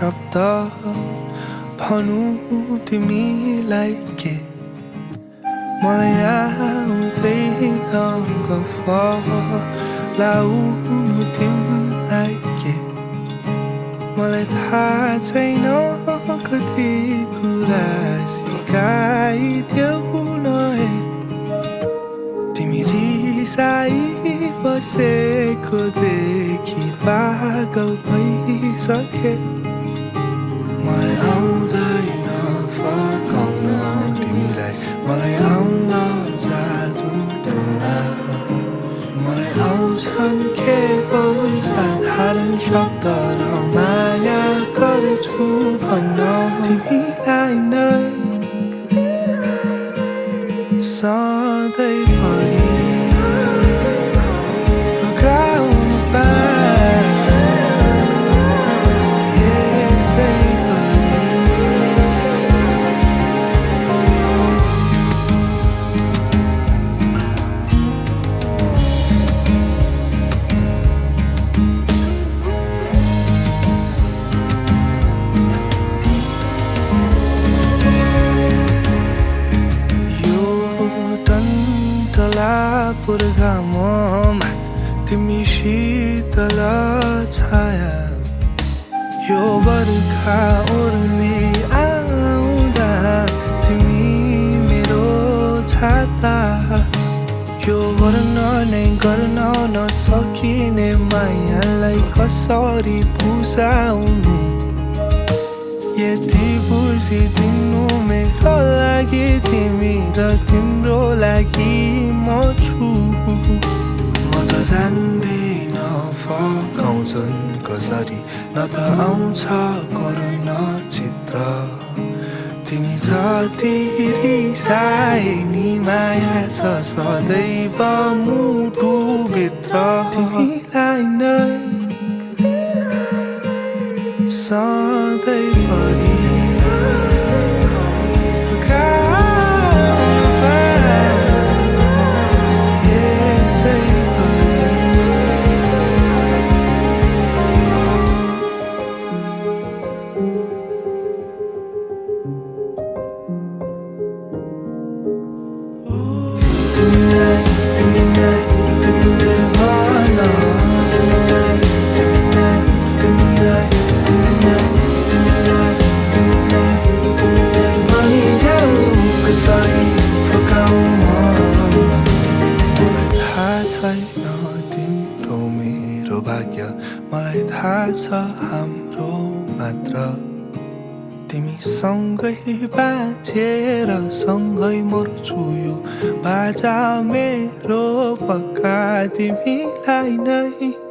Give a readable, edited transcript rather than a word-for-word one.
शब्द भनु तिमीलाई के मलाई आउँदैन गफ लाउनु तिमीलाई के मलाई थाहा छैन कति कुरा सिकाइदेऊ न तिमी रिसाई बसेको देखि पागल भइसके मलाई आउँदैन फकाउन तिमीलाई मलाई आउन जादु टोना मलाई आउँछन् केवल साधारण शब्द र माया गर्छु भन्न तिमीलाई नै सधैँभरि पुर्गाममा तिमी शीतल छाया यो बर्खा ओर्ली आउँदा तिमी मेरो छाता यो वर्णनै गर्न नसकिने मायालाई कसरी बुझाउनु यति बुझिदिनु मेरो लागि तिमी र तिम्रो लागि म छु म त जान्दिन फकाउँछन् कसरी न त आउँछ करुण चित्र तिमी जति रिसाए नि माया छ सदैव मुटुभित्र तिमीलाई नै सधैँभरि तिम्रो मेरो भाग्य मलाई थाहा छ हाम्रो मात्र तिमी सँगै बाँचेर सँगै मर्छु यो बाजा मेरो पक्का तिमीलाई नै